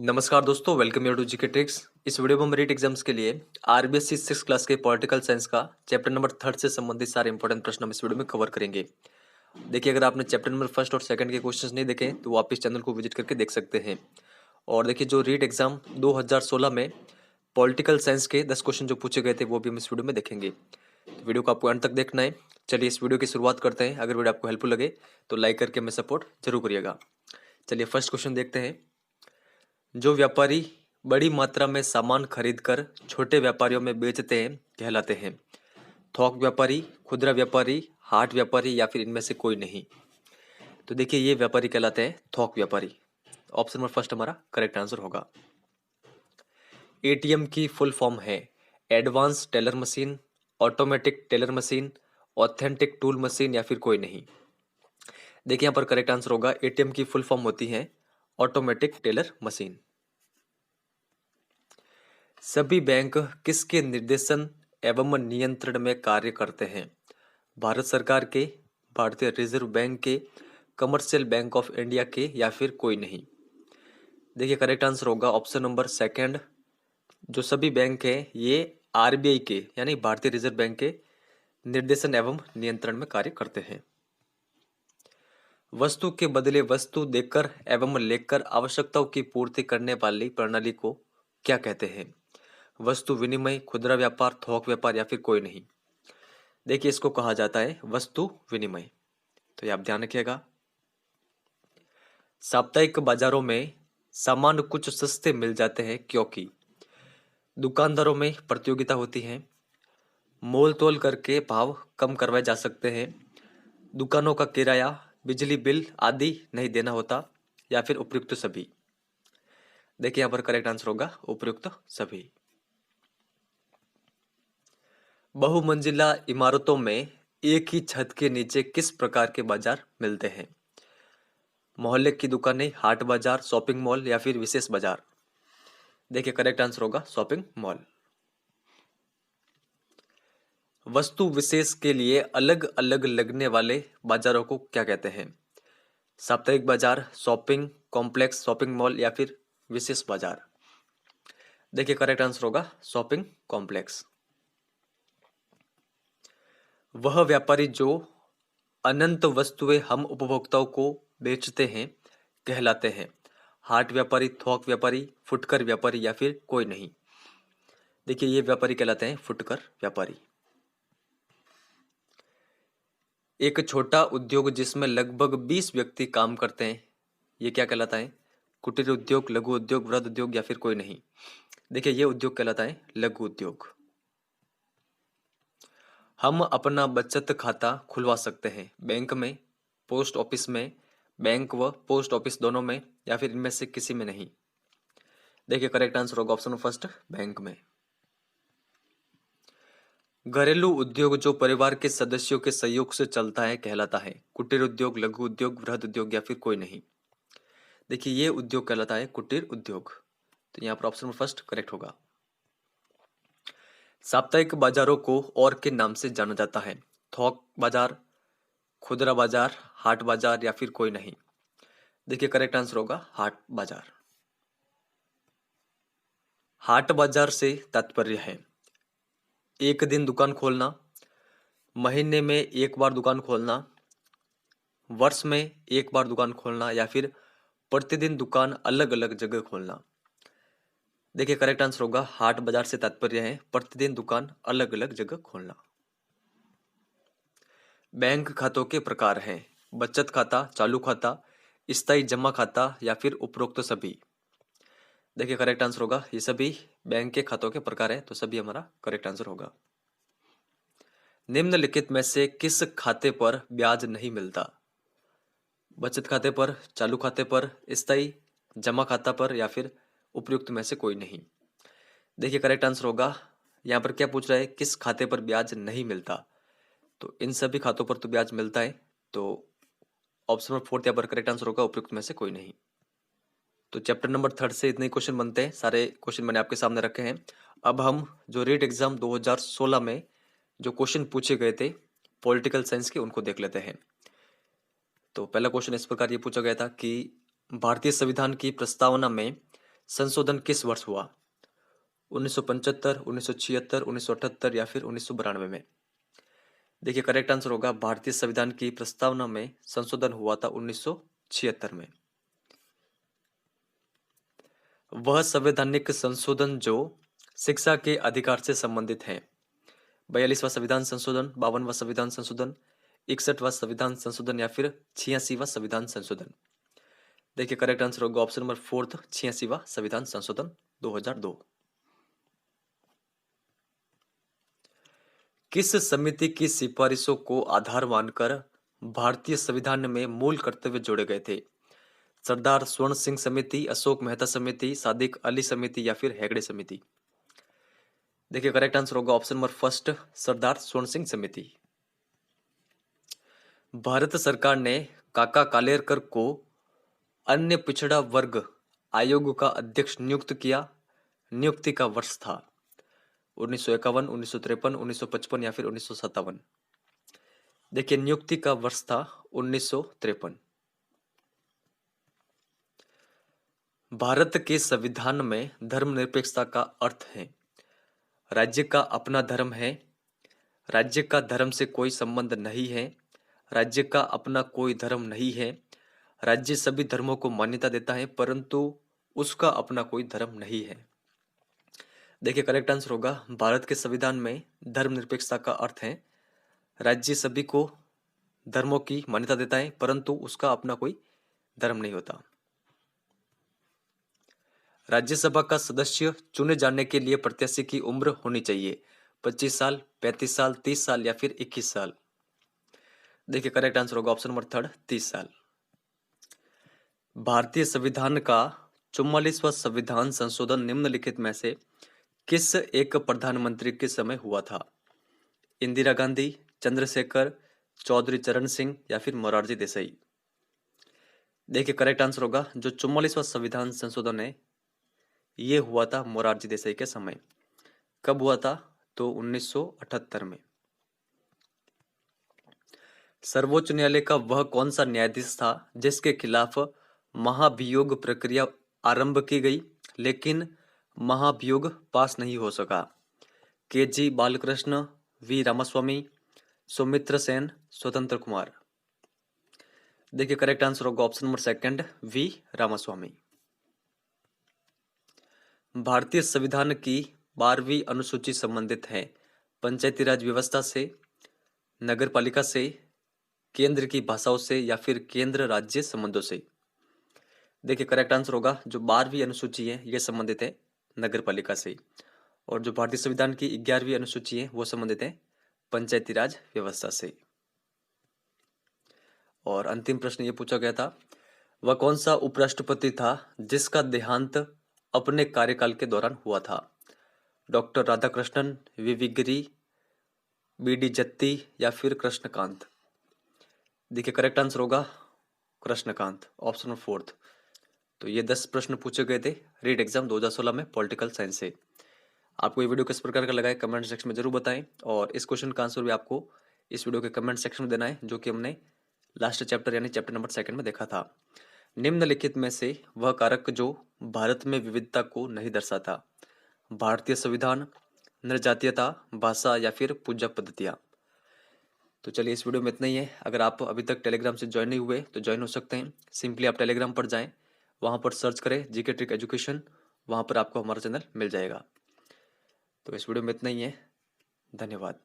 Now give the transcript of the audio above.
नमस्कार दोस्तों, welcome you to GK tricks. इस वीडियो में हम रीट एग्जाम्स के लिए आरबीएससी 6 क्लास के पॉलिटिकल साइंस का चैप्टर नंबर 3 से संबंधित सारे इंपॉर्टेंट प्रश्न हम इस वीडियो में कवर करेंगे। देखिए, अगर आपने चैप्टर नंबर 1 और 2 के क्वेश्चंस नहीं देखे तो आप इस चैनल को विजिट करके देख सकते हैं। और देखिए, जो रीट एग्जाम 2016 में पॉलिटिकल साइंस के 10 क्वेश्चन जो पूछे गए थे वो भी हम इस वीडियो में देखेंगे। तो वीडियो को आपको अंत तक देखना है। चलिए इस वीडियो की शुरुआत करते हैं। अगर वीडियो आपको हेल्पफुल लगे तो लाइक करके हमें सपोर्ट जरूर करिएगा। चलिए फर्स्ट क्वेश्चन देखते हैं। जो व्यापारी बड़ी मात्रा में सामान खरीदकर छोटे व्यापारियों में बेचते हैं कहलाते हैं। थोक व्यापारी, खुदरा व्यापारी, हाट व्यापारी या फिर इनमें से कोई नहीं। तो देखिए, ये व्यापारी कहलाते हैं थोक व्यापारी। ऑप्शन नंबर फर्स्ट हमारा करेक्ट आंसर होगा। एटीएम की फुल फॉर्म है advance teller machine, automatic teller machine, authentic tool machine या फिर कोई नहीं। देखिए, यहाँ पर करेक्ट आंसर होगा एटीएम की फुल फॉर्म होती है ऑटोमेटिक टेलर मशीन। सभी बैंक किसके निर्देशन एवं नियंत्रण में कार्य करते हैं? भारत सरकार के, भारतीय रिजर्व बैंक के, कमर्शियल बैंक ऑफ इंडिया के या फिर कोई नहीं। देखिए, करेक्ट आंसर होगा ऑप्शन नंबर सेकंड। जो सभी बैंक है ये आरबीआई के यानी भारतीय रिजर्व बैंक के निर्देशन एवं नियंत्रण में कार्य करते हैं। वस्तु के बदले वस्तु देकर एवं लेकर आवश्यकताओं की पूर्ति करने वाली प्रणाली को क्या कहते हैं? वस्तु विनिमय, खुदरा व्यापार, थोक व्यापार या फिर कोई नहीं। देखिए, इसको कहा जाता है वस्तु विनिमय। तो ये आप ध्यान रखिएगा। साप्ताहिक बाजारों में सामान कुछ सस्ते मिल जाते हैं क्योंकि दुकानदारों में प्रतियोगिता होती है, मोल तोल करके भाव कम करवाए जा सकते हैं, दुकानों का किराया, बिजली बिल आदि नहीं देना होता या फिर उपयुक्त सभी। देखिए, यहाँ पर करेक्ट आंसर होगा उपयुक्त सभी। बहुमंजिला इमारतों में एक ही छत के नीचे किस प्रकार के बाजार मिलते हैं? मोहल्ले की दुकानें, हाट बाजार, शॉपिंग मॉल या फिर विशेष बाजार। देखिए, करेक्ट आंसर होगा शॉपिंग मॉल। वस्तु विशेष के लिए अलग अलग लगने वाले बाजारों को क्या कहते हैं? साप्ताहिक बाजार, शॉपिंग कॉम्प्लेक्स, शॉपिंग मॉल या फिर विशेष बाजार। देखिए, करेक्ट आंसर होगा शॉपिंग कॉम्प्लेक्स। वह व्यापारी जो अनंत वस्तुएं हम उपभोक्ताओं को बेचते हैं कहलाते हैं। हाट व्यापारी, थोक व्यापारी, फुटकर व्यापारी या फिर कोई नहीं। देखिए, ये व्यापारी कहलाते हैं फुटकर व्यापारी। एक छोटा उद्योग जिसमें लगभग 20 व्यक्ति काम करते हैं, ये क्या कहलाता है? कुटीर उद्योग, लघु उद्योग, वृहद उद्योग या फिर कोई नहीं। देखिए, ये उद्योग कहलाता है लघु उद्योग। हम अपना बचत खाता खुलवा सकते हैं बैंक में, पोस्ट ऑफिस में, बैंक व पोस्ट ऑफिस दोनों में या फिर इनमें से किसी में नहीं। देखिए, करेक्ट आंसर होगा ऑप्शन फर्स्ट, बैंक में। घरेलू उद्योग जो परिवार के सदस्यों के सहयोग से चलता है कहलाता है कुटीर उद्योग, लघु उद्योग, वृहद उद्योग या फिर कोई नहीं। देखिए, ये उद्योग कहलाता है कुटीर उद्योग। तो यहाँ पर ऑप्शन फर्स्ट करेक्ट होगा। साप्ताहिक बाजारों को और किन नाम से जाना जाता है? थोक बाजार, खुदरा बाजार, हाट बाजार या फिर कोई नहीं। देखिए, करेक्ट आंसर होगा हाट बाजार। हाट बाजार से तात्पर्य है एक दिन दुकान खोलना, महीने में एक बार दुकान खोलना, वर्ष में एक बार दुकान खोलना या फिर प्रतिदिन दुकान अलग अलग जगह खोलना। देखिए, करेक्ट आंसर होगा हाट बाजार से तात्पर्य है प्रतिदिन दुकान अलग अलग जगह खोलना। बैंक खातों के प्रकार हैं बचत खाता, चालू खाता, स्थायी जमा खाता या फिर उपरोक्त सभी। देखिए, करेक्ट आंसर होगा ये सभी बैंक के खातों के प्रकार है, तो सभी हमारा करेक्ट आंसर होगा। निम्नलिखित में से किस खाते पर ब्याज नहीं मिलता? बचत खाते पर, चालू खाते पर, स्थायी जमा खाता पर या फिर उपयुक्त में से कोई नहीं। देखिए, करेक्ट आंसर होगा यहाँ पर क्या पूछ रहा है, किस खाते पर ब्याज नहीं मिलता? तो इन सभी खातों पर तो ब्याज मिलता है, तो ऑप्शन नंबर फोर्थ यहाँ पर करेक्ट आंसर होगा उपयुक्त में से कोई नहीं। तो चैप्टर नंबर 3 से इतने क्वेश्चन बनते हैं, सारे क्वेश्चन मैंने आपके सामने रखे हैं। अब हम जो रीट एग्जाम 2016 में जो क्वेश्चन पूछे गए थे पॉलिटिकल साइंस के, उनको देख लेते हैं। तो पहला क्वेश्चन इस प्रकार ये पूछा गया था कि भारतीय संविधान की प्रस्तावना में संशोधन किस वर्ष हुआ? 1975, 1976, 1978 या फिर 1992 में? देखिए करेक्ट आंसर होगा भारतीय संविधान की प्रस्तावना में संशोधन हुआ था 1976 में। वह संवैधानिक संशोधन जो शिक्षा के अधिकार से संबंधित हैं। 42वां संविधान संशोधन, 52वां संविधान संशोधन, 61वां संविधान संशोधन या फिर 86वां संविधान संशोधन? देखिए करेक्ट आंसर होगा ऑप्शन नंबर 4, 86वां संविधान संशोधन 2002। किस समिति की सिफारिशों को आधार मानकर भारतीय संविधान में मूल कर्तव्य जोड़े गए थे? सरदार स्वर्ण सिंह समिति, अशोक मेहता समिति, सादिक अली समिति या फिर हेगड़े समिति? देखिए करेक्ट आंसर होगा ऑप्शन नंबर फर्स्ट, सरदार स्वर्ण सिंह समिति। भारत सरकार ने काका कालेरकर को अन्य पिछड़ा वर्ग आयोग का अध्यक्ष नियुक्त किया। नियुक्ति का वर्ष था 1951, 1953, 1955 या फिर 1957? देखिए नियुक्ति का वर्ष था 1953। भारत के संविधान में धर्मनिरपेक्षता का अर्थ है राज्य का अपना धर्म है, राज्य का धर्म से कोई संबंध नहीं है, राज्य का अपना कोई धर्म नहीं है, राज्य सभी धर्मों को मान्यता देता है परंतु उसका अपना कोई धर्म नहीं है। देखिए करेक्ट आंसर होगा भारत के संविधान में धर्मनिरपेक्षता का अर्थ है राज्य सभी को धर्मों की मान्यता देता है परंतु उसका अपना कोई धर्म नहीं होता। राज्यसभा का सदस्य चुने जाने के लिए प्रत्याशी की उम्र होनी चाहिए 25 साल, 35 साल, 30 साल या फिर 21 साल? देखिए करेक्ट आंसर होगा ऑप्शन नंबर थर्ड, 30 साल। भारतीय संविधान का 44वां संविधान संशोधन निम्नलिखित में से किस एक प्रधानमंत्री के समय हुआ था? इंदिरा गांधी, चंद्रशेखर, चौधरी चरण सिंह या फिर मोरारजी देसाई? देखिए करेक्ट आंसर होगा जो 44वां संविधान संशोधन है ये हुआ था मोरारजी देसाई के समय। कब हुआ था? तो 1978 में। सर्वोच्च न्यायालय का वह कौन सा न्यायाधीश था जिसके खिलाफ महाभियोग प्रक्रिया आरंभ की गई लेकिन महाभियोग पास नहीं हो सका? के.जी. बालकृष्ण, वी रामास्वामी, सौमित्र सेन, स्वतंत्र कुमार? देखिए करेक्ट आंसर होगा option number second, V Ramaswamy. भारतीय संविधान की 12वीं अनुसूची संबंधित है पंचायती राज व्यवस्था से, नगरपालिका से, केंद्र की भाषाओं से या फिर केंद्र राज्य संबंधों से? देखिए करेक्ट आंसर होगा जो 12वीं अनुसूची है ये संबंधित है नगरपालिका से और जो भारतीय संविधान की 11वीं अनुसूची है वो संबंधित है पंचायती राज व्यवस्था से। और अंतिम प्रश्न ये पूछा गया था वह कौन सा उपराष्ट्रपति था जिसका देहांत अपने कार्यकाल के दौरान हुआ था? Doctor Radhakrishnan, V Giri, B D. Jatti या फिर कृष्णकांत? देखिए करेक्ट आंसर होगा कृष्णकांत, ऑप्शन नंबर फोर्थ। तो ये 10 प्रश्न पूछे गए थे रीट एग्जाम 2016 में पॉलिटिकल साइंस से। आपको ये वीडियो किस प्रकार का लगा है कमेंट सेक्शन में जरूर बताएं और इस क्वेश्चन का आंसर भी आपको इस वीडियो के कमेंट सेक्शन में देना है जो कि हमने लास्ट चैप्टर यानी चैप्टर नंबर 2 में देखा था। निम्नलिखित में से वह कारक जो भारत में विविधता को नहीं दर्शाता? भारतीय संविधान, नृजातीयता, भाषा या फिर पूजा पद्धतियाँ? तो चलिए इस वीडियो में इतना ही है। अगर आप अभी तक टेलीग्राम से ज्वाइन नहीं हुए तो ज्वाइन हो सकते हैं। सिंपली आप टेलीग्राम पर जाएं, वहाँ पर सर्च करें जीके ट्रिक एजुकेशन, वहाँ पर आपको हमारा चैनल मिल जाएगा। तो इस वीडियो में इतना ही है। धन्यवाद।